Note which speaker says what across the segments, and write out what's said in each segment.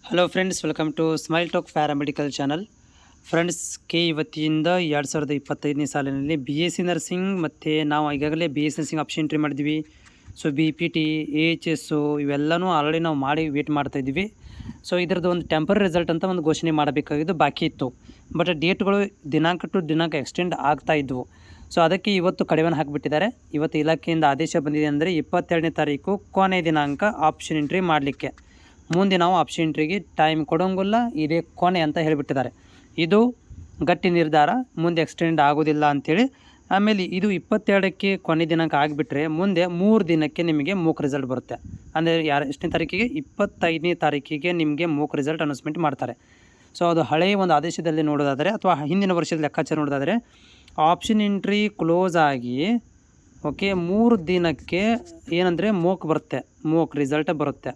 Speaker 1: Hello friends, welcome to smile talk paramedical channel. Friends, ಕೆ ವತಿಯಿಂದ 2025ನೇ ಸಾಲಿನಲ್ಲಿ BSc ನರ್ಸಿಂಗ್ ಮತ್ತು ನಾವು ಈಗಾಗಲೇ BSc ನರ್ಸಿಂಗ್ ಆಪ್ಷನ್ ಎಂಟ್ರಿ ಮಾಡಿದ್ವಿ. ಸೊ BPT, AHS ಇವೆಲ್ಲನೂ ಆಲ್ರೆಡಿ ನಾವು ಮಾಡಿ ವೇಟ್ ಮಾಡ್ತಾಯಿದ್ವಿ. ಸೊ ಇದರದ್ದು ಒಂದು ಟೆಂಪರರಿ ರಿಸಲ್ಟ್ ಅಂತ ಒಂದು ಘೋಷಣೆ ಮಾಡಬೇಕಾಗಿದ್ದು ಬಾಕಿ ಇತ್ತು. ಬಟ್ ಡೇಟ್ಗಳು ದಿನಾಂಕ ಟು ದಿನಾಂಕ ಎಕ್ಸ್ಟೆಂಡ್ ಆಗ್ತಾ ಇದ್ವು. ಸೊ ಅದಕ್ಕೆ ಇವತ್ತು ಕಡಿವಾಣ ಹಾಕಿಬಿಟ್ಟಿದ್ದಾರೆ. ಇವತ್ತು ಇಲಾಖೆಯಿಂದ ಆದೇಶ ಬಂದಿದೆ ಅಂದರೆ 22ನೇ ತಾರೀಕು ಕೊನೆಯ ದಿನಾಂಕ ಆಪ್ಷನ್ ಎಂಟ್ರಿ ಮಾಡಲಿಕ್ಕೆ. ಮುಂದೆ ನಾವು ಆಪ್ಷನ್ ಎಂಟ್ರಿಗೆ ಟೈಮ್ ಕೊಡೋಂಗಿಲ್ಲ, ಇದೇ ಕೊನೆ ಅಂತ ಹೇಳಿಬಿಟ್ಟಿದ್ದಾರೆ. ಇದು ಗಟ್ಟಿ ನಿರ್ಧಾರ, ಮುಂದೆ ಎಕ್ಸ್ಟೆಂಡ್ ಆಗೋದಿಲ್ಲ ಅಂಥೇಳಿ. ಆಮೇಲೆ ಇದು 22ಕ್ಕೆ ಕೊನೆ ದಿನಾಂಕ ಆಗಿಬಿಟ್ರೆ ಮುಂದೆ 3 ದಿನಕ್ಕೆ ನಿಮಗೆ ಮೂಕ್ ರಿಸಲ್ಟ್ ಬರುತ್ತೆ. ಅಂದರೆ ಎಷ್ಟನೇ ತಾರೀಕಿಗೆ? 25ನೇ ತಾರೀಕಿಗೆ ನಿಮಗೆ ಮೂಕ್ ರಿಸಲ್ಟ್ ಅನೌನ್ಸ್ಮೆಂಟ್ ಮಾಡ್ತಾರೆ. ಸೊ ಅದು ಹಳೆಯ ಒಂದು ಆದೇಶದಲ್ಲಿ ನೋಡೋದಾದರೆ ಅಥವಾ ಹಿಂದಿನ ವರ್ಷದ ಲೆಕ್ಕಾಚಾರ ನೋಡೋದಾದರೆ ಆಪ್ಷನ್ ಎಂಟ್ರಿ ಕ್ಲೋಸ್ ಆಗಿ 3 ದಿನಕ್ಕೆ ಏನಂದರೆ ಮೂಕ್ ಬರುತ್ತೆ, ಮೂಕ್ ರಿಸಲ್ಟ್ ಬರುತ್ತೆ.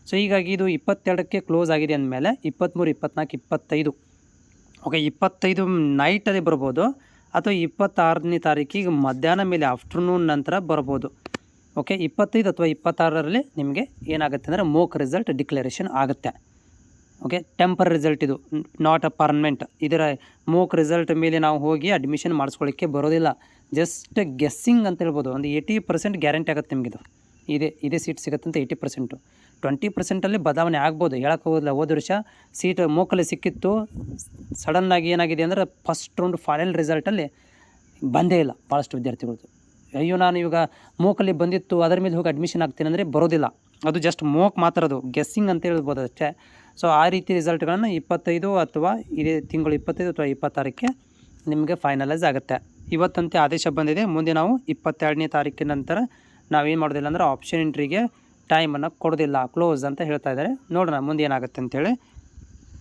Speaker 1: ಸೊ ಹೀಗಾಗಿ ಇದು 22ಕ್ಕೆ ಕ್ಲೋಸ್ ಆಗಿದೆ ಅಂದಮೇಲೆ 23, 24, 25 25 ನೈಟಲ್ಲಿ ಬರ್ಬೋದು, ಅಥವಾ 26ನೇ ತಾರೀಕಿಗೆ ಮಧ್ಯಾಹ್ನ ಮೇಲೆ ಆಫ್ಟರ್ನೂನ್ ನಂತರ ಬರ್ಬೋದು. 25 ಅಥವಾ 26ರಲ್ಲಿ ನಿಮಗೆ ಏನಾಗುತ್ತೆ ಅಂದರೆ ಮೂಕ್ ರಿಸಲ್ಟ್ ಡಿಕ್ಲರೇಷನ್ ಆಗುತ್ತೆ. ಟೆಂಪರರಿ ರಿಸಲ್ಟ್, ಇದು ನಾಟ್ ಅ ಪರ್ಮನೆಂಟ್. ಇದರ ಮೂಕ್ ರಿಸಲ್ಟ್ ಮೇಲೆ ನಾವು ಹೋಗಿ ಅಡ್ಮಿಷನ್ ಮಾಡಿಸ್ಕೊಳ್ಳಿಕ್ಕೆ ಬರೋದಿಲ್ಲ. ಜಸ್ಟ್ ಗೆಸ್ಸಿಂಗ್ ಅಂತ ಹೇಳ್ಬೋದು. ಒಂದು 80% ಗ್ಯಾರಂಟಿ ಆಗುತ್ತೆ ನಿಮಗಿದು. ಇದೇ ಸೀಟ್ ಸಿಗುತ್ತೆ ಅಂತ 80%. 20%ಅಲ್ಲಿ ಬದಲಾವಣೆ ಆಗ್ಬೋದು, ಹೇಳಕ್ಕೆ ಹೋಗೋದಿಲ್ಲ. ಹೋದ ವರ್ಷ ಸೀಟ್ ಮೂಕಲ್ಲಿ ಸಿಕ್ಕಿತ್ತು, ಸಡನ್ನಾಗಿ ಏನಾಗಿದೆ ಅಂದರೆ ಫಸ್ಟ್ ರೌಂಡ್ ಫೈನಲ್ ರಿಸಲ್ಟಲ್ಲಿ ಬಂದೇ ಇಲ್ಲ ಭಾಳಷ್ಟು ವಿದ್ಯಾರ್ಥಿಗಳದ್ದು. ಅಯ್ಯೋ, ನಾನು ಇವಾಗ ಮೂಕಲ್ಲಿ ಬಂದಿತ್ತು ಅದರ ಮೇಲೆ ಹೋಗಿ ಅಡ್ಮಿಷನ್ ಆಗ್ತೀನಿ ಅಂದರೆ ಬರೋದಿಲ್ಲ. ಅದು ಜಸ್ಟ್ ಮೂಕ್ ಮಾತ್ರ, ಅದು ಗೆಸ್ಸಿಂಗ್ ಅಂತ ಹೇಳ್ಬೋದು ಅಷ್ಟೇ. ಸೊ ಆ ರೀತಿ ರಿಸಲ್ಟ್ಗಳನ್ನು 25 ಅಥವಾ ಇದೇ ತಿಂಗಳು 25 ಅಥವಾ 26ಕ್ಕೆ ನಿಮಗೆ ಫೈನಲೈಸ್ ಆಗುತ್ತೆ. ಇವತ್ತಂತೆ ಆದೇಶ ಬಂದಿದೆ. ಮುಂದೆ ನಾವು 22ನೇ ತಾರೀಕಿನ ನಂತರ ನಾವೇನು ಮಾಡೋದಿಲ್ಲ ಅಂದರೆ ಆಪ್ಷನ್ ಎಂಟ್ರಿಗೆ ಟೈಮನ್ನು ಕೊಡೋದಿಲ್ಲ, ಕ್ಲೋಸ್ ಅಂತ ಹೇಳ್ತಾ ಇದ್ದಾರೆ. ನೋಡೋಣ ಮುಂದೆ ಏನಾಗುತ್ತೆ ಅಂತೇಳಿ.